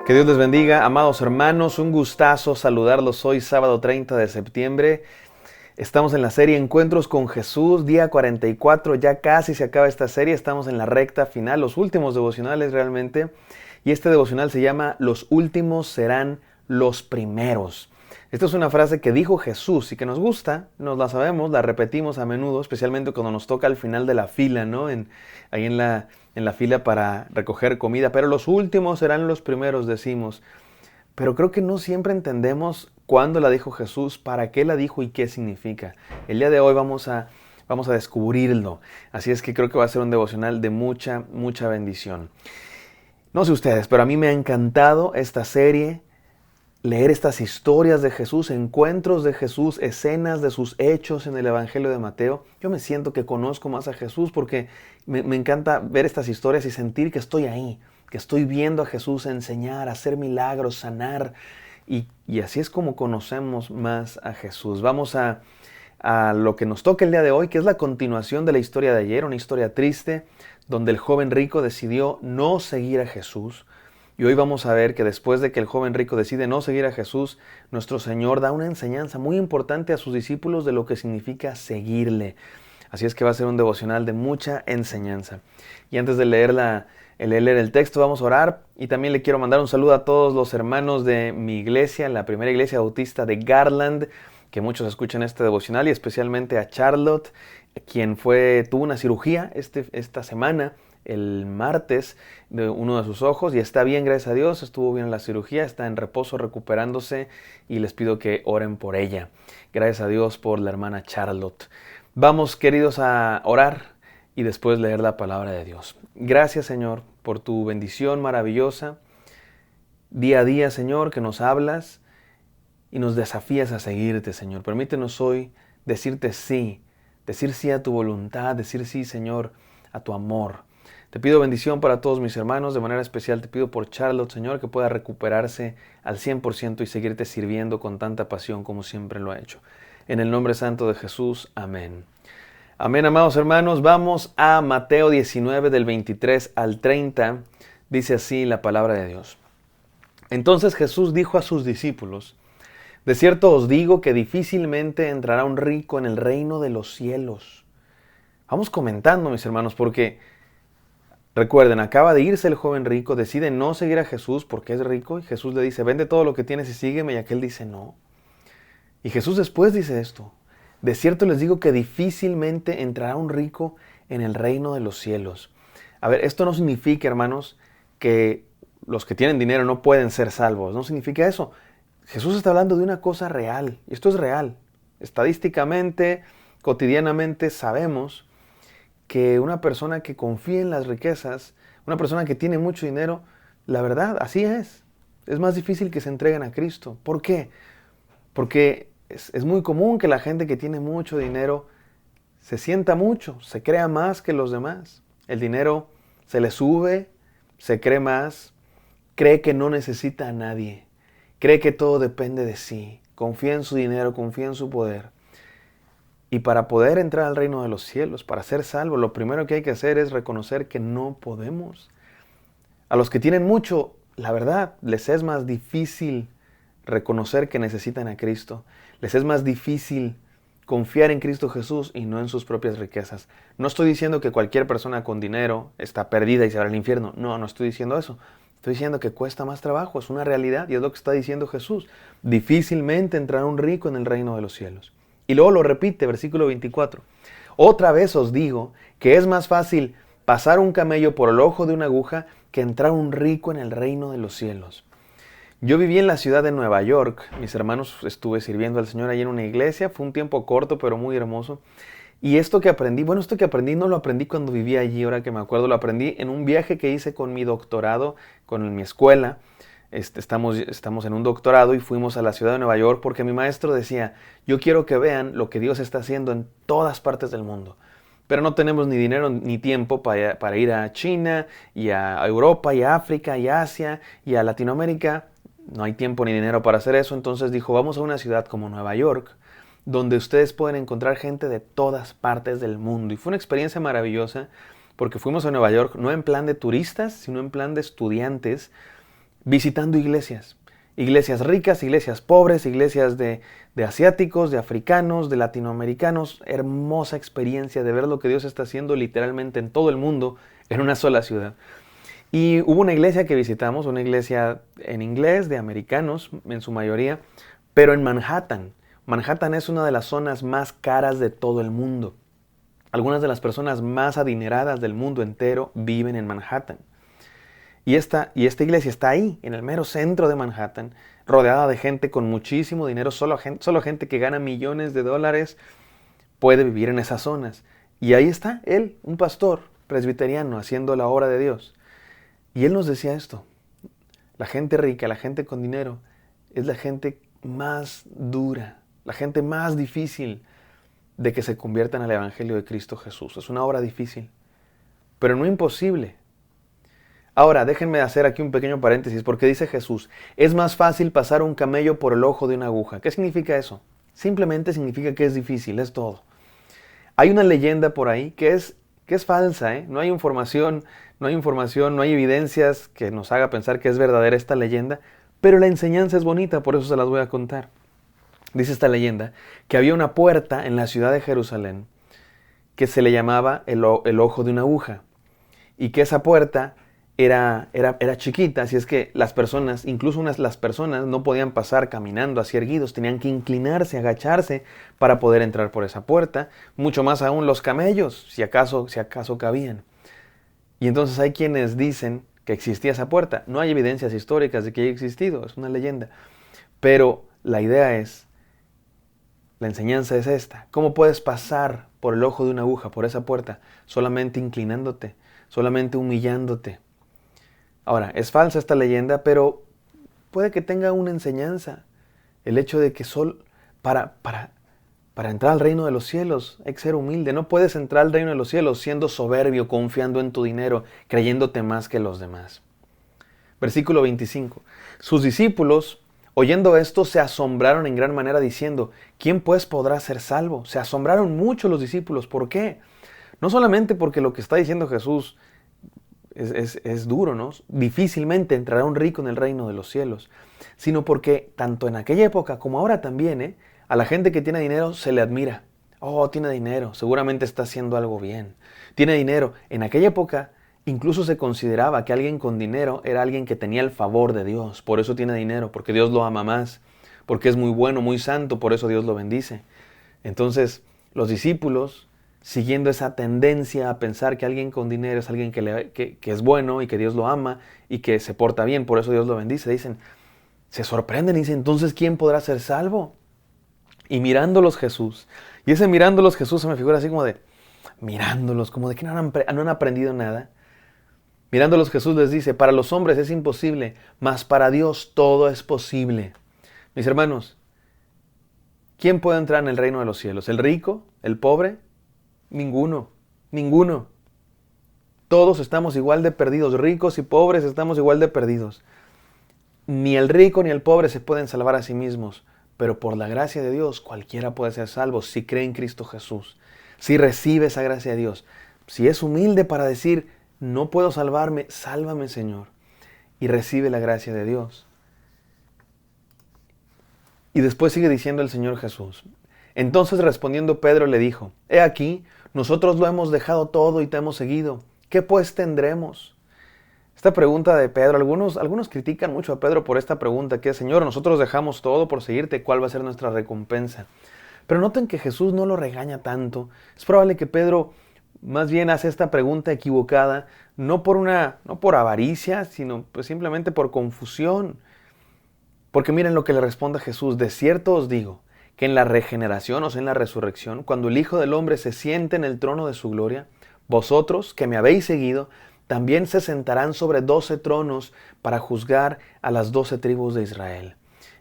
Que Dios les bendiga, amados hermanos, un gustazo saludarlos hoy, sábado 30 de septiembre. Estamos en la serie Encuentros con Jesús, día 44, ya casi se acaba esta serie, estamos en la recta final, los últimos devocionales realmente, y este devocional se llama Los últimos serán los primeros. Esta es una frase que dijo Jesús y que nos gusta, nos la sabemos, la repetimos a menudo, especialmente cuando nos toca al final de la fila, ¿no? Ahí en la fila para recoger comida, pero los últimos serán los primeros, decimos. Pero creo que no siempre entendemos cuándo la dijo Jesús, para qué la dijo y qué significa. El día de hoy vamos a descubrirlo. Así es que creo que va a ser un devocional de mucha, mucha bendición. No sé ustedes, pero a mí me ha encantado esta serie, leer estas historias de Jesús, encuentros de Jesús, escenas de sus hechos en el Evangelio de Mateo. Yo me siento que conozco más a Jesús porque me encanta ver estas historias y sentir que estoy ahí, que estoy viendo a Jesús enseñar, hacer milagros, sanar. Y así es como conocemos más a Jesús. Vamos a lo que nos toca el día de hoy, que es la continuación de la historia de ayer, una historia triste, donde el joven rico decidió no seguir a Jesús. Y hoy vamos a ver que después de que el joven rico decide no seguir a Jesús, nuestro Señor da una enseñanza muy importante a sus discípulos de lo que significa seguirle. Así es que va a ser un devocional de mucha enseñanza. Y antes de leer el texto, vamos a orar. Y también le quiero mandar un saludo a todos los hermanos de mi iglesia, la primera iglesia bautista de Garland, que muchos escuchan este devocional, y especialmente a Charlotte, quien tuvo una cirugía esta semana, el martes, de uno de sus ojos, y está bien, gracias a Dios, estuvo bien en la cirugía, está en reposo recuperándose, y les pido que oren por ella. Gracias a Dios por la hermana Charlotte. Vamos, queridos, a orar y después leer la palabra de Dios. Gracias, Señor, por tu bendición maravillosa. Día a día, Señor, que nos hablas y nos desafías a seguirte, Señor. Permítenos hoy decirte sí, decir sí a tu voluntad, decir sí, Señor, a tu amor. Te pido bendición para todos mis hermanos, de manera especial te pido por Charlotte, Señor, que pueda recuperarse al 100% y seguirte sirviendo con tanta pasión como siempre lo ha hecho. En el nombre santo de Jesús, amén. Amén, amados hermanos. Vamos a Mateo 19, del 23 al 30. Dice así la palabra de Dios. Entonces Jesús dijo a sus discípulos: de cierto os digo que difícilmente entrará un rico en el reino de los cielos. Vamos comentando, mis hermanos, porque recuerden, acaba de irse el joven rico, decide no seguir a Jesús porque es rico, y Jesús le dice: vende todo lo que tienes y sígueme, y aquel dice no. Y Jesús después dice esto: de cierto les digo que difícilmente entrará un rico en el reino de los cielos. A ver, esto no significa, hermanos, que los que tienen dinero no pueden ser salvos. No significa eso. Jesús está hablando de una cosa real, y esto es real. Estadísticamente, cotidianamente sabemos que una persona que confía en las riquezas, una persona que tiene mucho dinero, la verdad, así es. Es más difícil que se entreguen a Cristo. ¿Por qué? Porque es muy común que la gente que tiene mucho dinero se sienta mucho, se crea más que los demás. El dinero se le sube, se cree más, cree que no necesita a nadie, cree que todo depende de sí, confía en su dinero, confía en su poder. Y para poder entrar al reino de los cielos, para ser salvo, lo primero que hay que hacer es reconocer que no podemos. A los que tienen mucho, la verdad, les es más difícil reconocer que necesitan a Cristo. Les es más difícil confiar en Cristo Jesús y no en sus propias riquezas. No estoy diciendo que cualquier persona con dinero está perdida y se va al infierno. No, no estoy diciendo eso. Estoy diciendo que cuesta más trabajo, es una realidad y es lo que está diciendo Jesús. Difícilmente entrará un rico en el reino de los cielos. Y luego lo repite, versículo 24. Otra vez os digo que es más fácil pasar un camello por el ojo de una aguja que entrar un rico en el reino de los cielos. Yo viví en la ciudad de Nueva York. Mis hermanos, estuve sirviendo al Señor allí en una iglesia. Fue un tiempo corto, pero muy hermoso. Y esto que aprendí no lo aprendí cuando vivía allí, ahora que me acuerdo, lo aprendí en un viaje que hice con mi doctorado, con mi escuela. Estamos en un doctorado y fuimos a la ciudad de Nueva York porque mi maestro decía: yo quiero que vean lo que Dios está haciendo en todas partes del mundo. Pero no tenemos ni dinero ni tiempo para ir a China, y a Europa, y a África, y a Asia, y a Latinoamérica. No hay tiempo ni dinero para hacer eso. Entonces dijo: vamos a una ciudad como Nueva York, donde ustedes pueden encontrar gente de todas partes del mundo. Y fue una experiencia maravillosa porque fuimos a Nueva York no en plan de turistas, sino en plan de estudiantes. visitando iglesias. Iglesias ricas, iglesias pobres, iglesias de asiáticos, de africanos, de latinoamericanos. Hermosa experiencia de ver lo que Dios está haciendo literalmente en todo el mundo, en una sola ciudad. Y hubo una iglesia que visitamos, una iglesia en inglés, de americanos en su mayoría, pero en Manhattan. Manhattan es una de las zonas más caras de todo el mundo. Algunas de las personas más adineradas del mundo entero viven en Manhattan. Y esta iglesia está ahí, en el mero centro de Manhattan, rodeada de gente con muchísimo dinero. Solo gente que gana millones de dólares puede vivir en esas zonas. Y ahí está él, un pastor presbiteriano, haciendo la obra de Dios. Y él nos decía esto: la gente rica, la gente con dinero, es la gente más dura, la gente más difícil de que se conviertan al Evangelio de Cristo Jesús. Es una obra difícil, pero no imposible. Ahora, déjenme hacer aquí un pequeño paréntesis, porque dice Jesús, es más fácil pasar un camello por el ojo de una aguja. ¿Qué significa eso? Simplemente significa que es difícil, es todo. Hay una leyenda por ahí que es falsa, ¿eh? No hay información, no hay evidencias que nos haga pensar que es verdadera esta leyenda, pero la enseñanza es bonita, por eso se las voy a contar. Dice esta leyenda que había una puerta en la ciudad de Jerusalén que se le llamaba el ojo de una aguja, y que esa puerta era chiquita, así es que las personas, incluso las personas, no podían pasar caminando así erguidos, tenían que inclinarse, agacharse para poder entrar por esa puerta, mucho más aún los camellos, si acaso cabían. Y entonces hay quienes dicen que existía esa puerta. No hay evidencias históricas de que haya existido, es una leyenda. Pero la enseñanza es esta: ¿cómo puedes pasar por el ojo de una aguja, por esa puerta? Solamente inclinándote, solamente humillándote. Ahora, es falsa esta leyenda, pero puede que tenga una enseñanza. El hecho de que para entrar al reino de los cielos hay que ser humilde. No puedes entrar al reino de los cielos siendo soberbio, confiando en tu dinero, creyéndote más que los demás. Versículo 25. Sus discípulos, oyendo esto, se asombraron en gran manera diciendo, ¿quién pues podrá ser salvo? Se asombraron mucho los discípulos. ¿Por qué? No solamente porque lo que está diciendo Jesús es duro, ¿no? Difícilmente entrará un rico en el reino de los cielos, sino porque tanto en aquella época como ahora también, a la gente que tiene dinero se le admira. Oh, tiene dinero, seguramente está haciendo algo bien. Tiene dinero. En aquella época incluso se consideraba que alguien con dinero era alguien que tenía el favor de Dios. Por eso tiene dinero, porque Dios lo ama más, porque es muy bueno, muy santo, por eso Dios lo bendice. Entonces, los discípulos, siguiendo esa tendencia a pensar que alguien con dinero es alguien que es bueno y que Dios lo ama y que se porta bien, por eso Dios lo bendice, se sorprenden y dicen, entonces, ¿quién podrá ser salvo? Y mirándolos Jesús, y ese mirándolos Jesús se me figura así como de, mirándolos, como de que no han aprendido nada. Mirándolos Jesús les dice, para los hombres es imposible, mas para Dios todo es posible. Mis hermanos, ¿quién puede entrar en el reino de los cielos? ¿El rico? ¿El pobre? Ninguno. Todos estamos igual de perdidos, ricos y pobres estamos igual de perdidos. Ni el rico ni el pobre se pueden salvar a sí mismos, pero por la gracia de Dios cualquiera puede ser salvo si cree en Cristo Jesús, si recibe esa gracia de Dios, si es humilde para decir, no puedo salvarme, sálvame Señor, y recibe la gracia de Dios. Y después sigue diciendo el Señor Jesús, entonces respondiendo Pedro le dijo, he aquí, nosotros lo hemos dejado todo y te hemos seguido, ¿qué pues tendremos? Esta pregunta de Pedro, algunos critican mucho a Pedro por esta pregunta, que es, Señor, nosotros dejamos todo por seguirte, ¿cuál va a ser nuestra recompensa? Pero noten que Jesús no lo regaña tanto. Es probable que Pedro más bien hace esta pregunta equivocada, no por avaricia, sino pues simplemente por confusión. Porque miren lo que le responde Jesús, de cierto os digo, que en la regeneración, o sea, en la resurrección, cuando el Hijo del Hombre se siente en el trono de su gloria, vosotros que me habéis seguido, también se sentarán sobre 12 tronos para juzgar a las 12 tribus de Israel.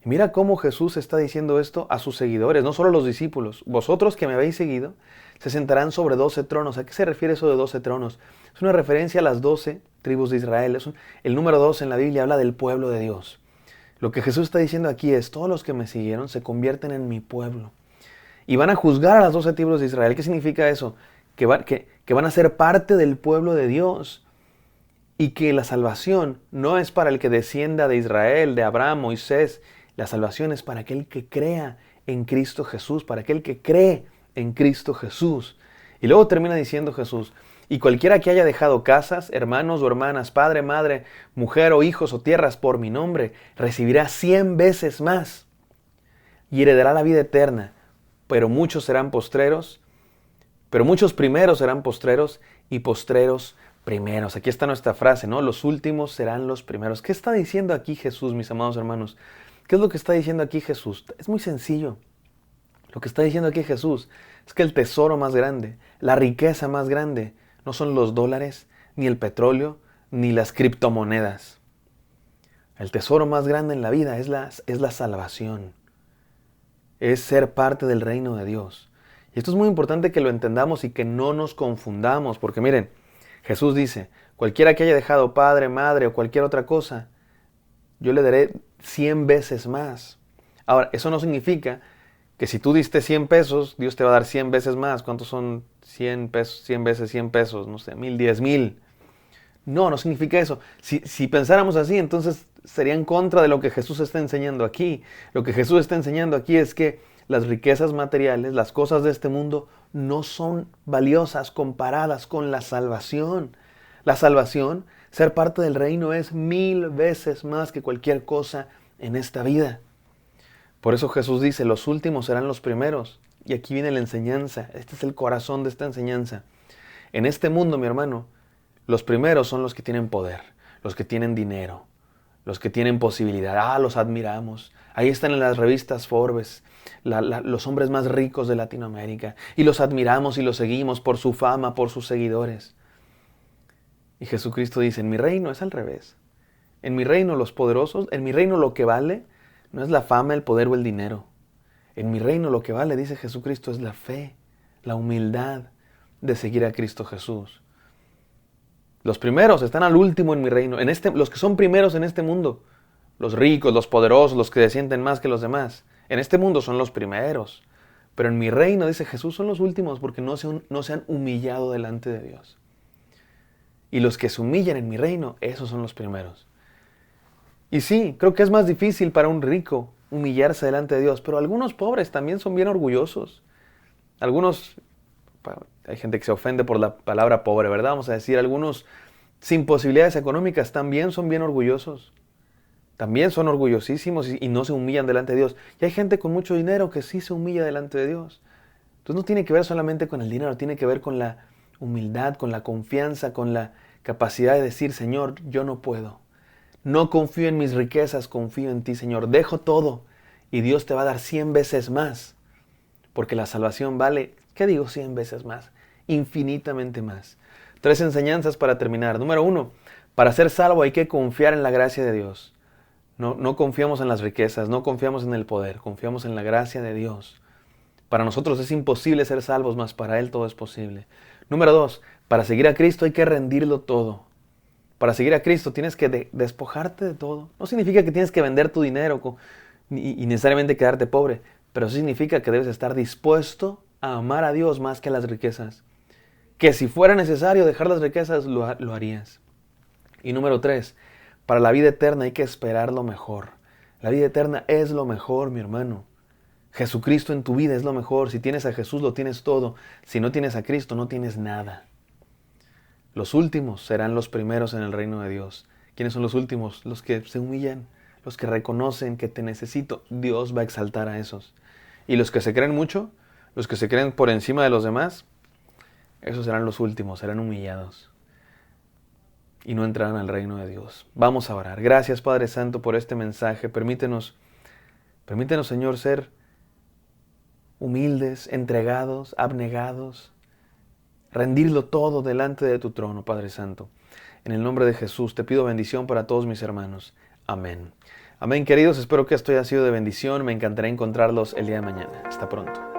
Y mira cómo Jesús está diciendo esto a sus seguidores, no solo a los discípulos. Vosotros que me habéis seguido, se sentarán sobre 12 tronos. ¿A qué se refiere eso de 12 tronos? Es una referencia a las 12 tribus de Israel. El número 12 en la Biblia habla del pueblo de Dios. Lo que Jesús está diciendo aquí es, todos los que me siguieron se convierten en mi pueblo. Y van a juzgar a las 12 tribus de Israel. ¿Qué significa eso? Que van a ser parte del pueblo de Dios. Y que la salvación no es para el que descienda de Israel, de Abraham, Moisés. La salvación es para aquel que crea en Cristo Jesús, para aquel que cree en Cristo Jesús. Y luego termina diciendo Jesús, y cualquiera que haya dejado casas, hermanos o hermanas, padre, madre, mujer o hijos o tierras por mi nombre, recibirá 100 veces más y heredará la vida eterna. Pero muchos primeros serán postreros y postreros primeros. Aquí está nuestra frase, ¿no? Los últimos serán los primeros. ¿Qué está diciendo aquí Jesús, mis amados hermanos? ¿Qué es lo que está diciendo aquí Jesús? Es muy sencillo. Lo que está diciendo aquí Jesús es que el tesoro más grande, la riqueza más grande, no son los dólares, ni el petróleo, ni las criptomonedas. El tesoro más grande en la vida es la salvación. Es ser parte del reino de Dios. Y esto es muy importante que lo entendamos y que no nos confundamos, porque miren, Jesús dice, cualquiera que haya dejado padre, madre o cualquier otra cosa, yo le daré 100 veces más. Ahora, eso no significa que si tú diste 100 pesos, Dios te va a dar 100 veces más. ¿Cuántos son 100 pesos, 100 veces 100 pesos? No sé, 1000, 10,000. No significa eso. Si pensáramos así, entonces sería en contra de lo que Jesús está enseñando aquí. Lo que Jesús está enseñando aquí es que las riquezas materiales, las cosas de este mundo, no son valiosas comparadas con la salvación. La salvación, ser parte del reino, es 1000 veces más que cualquier cosa en esta vida. Por eso Jesús dice, los últimos serán los primeros. Y aquí viene la enseñanza. Este es el corazón de esta enseñanza. En este mundo, mi hermano, los primeros son los que tienen poder, los que tienen dinero, los que tienen posibilidad. Los admiramos. Ahí están en las revistas Forbes, los hombres más ricos de Latinoamérica. Y los admiramos y los seguimos por su fama, por sus seguidores. Y Jesucristo dice, en mi reino es al revés. En mi reino los poderosos, en mi reino lo que vale no es la fama, el poder o el dinero. En mi reino lo que vale, dice Jesucristo, es la fe, la humildad de seguir a Cristo Jesús. Los primeros están al último en mi reino. Los que son primeros en este mundo, los ricos, los poderosos, los que se sienten más que los demás, en este mundo son los primeros. Pero en mi reino, dice Jesús, son los últimos porque no se han humillado delante de Dios. Y los que se humillan en mi reino, esos son los primeros. Y sí, creo que es más difícil para un rico humillarse delante de Dios, pero algunos pobres también son bien orgullosos. Hay gente que se ofende por la palabra pobre, ¿verdad? Vamos a decir, algunos sin posibilidades económicas también son bien orgullosos. También son orgullosísimos y no se humillan delante de Dios. Y hay gente con mucho dinero que sí se humilla delante de Dios. Entonces no tiene que ver solamente con el dinero, tiene que ver con la humildad, con la confianza, con la capacidad de decir, Señor, yo no puedo. No confío en mis riquezas, confío en ti, Señor. Dejo todo y Dios te va a dar 100 veces más. Porque la salvación vale, ¿qué digo 100 veces más? Infinitamente más. 3 enseñanzas para terminar. Número 1, para ser salvo hay que confiar en la gracia de Dios. No confiamos en las riquezas, no confiamos en el poder, confiamos en la gracia de Dios. Para nosotros es imposible ser salvos, mas para Él todo es posible. Número 2, para seguir a Cristo hay que rendirlo todo. Para seguir a Cristo tienes que despojarte de todo. No significa que tienes que vender tu dinero y necesariamente quedarte pobre, pero sí significa que debes estar dispuesto a amar a Dios más que a las riquezas. Que si fuera necesario dejar las riquezas, lo harías. Y número 3, para la vida eterna hay que esperar lo mejor. La vida eterna es lo mejor, mi hermano. Jesucristo en tu vida es lo mejor. Si tienes a Jesús, lo tienes todo. Si no tienes a Cristo, no tienes nada. Los últimos serán los primeros en el reino de Dios. ¿Quiénes son los últimos? Los que se humillan, los que reconocen que te necesito. Dios va a exaltar a esos. Y los que se creen mucho, los que se creen por encima de los demás, esos serán los últimos, serán humillados. Y no entrarán al reino de Dios. Vamos a orar. Gracias, Padre Santo, por este mensaje. Permítenos, Señor, ser humildes, entregados, abnegados, rendirlo todo delante de tu trono, Padre Santo. En el nombre de Jesús te pido bendición para todos mis hermanos. Amén. Amén, queridos. Espero que esto haya sido de bendición. Me encantará encontrarlos el día de mañana. Hasta pronto.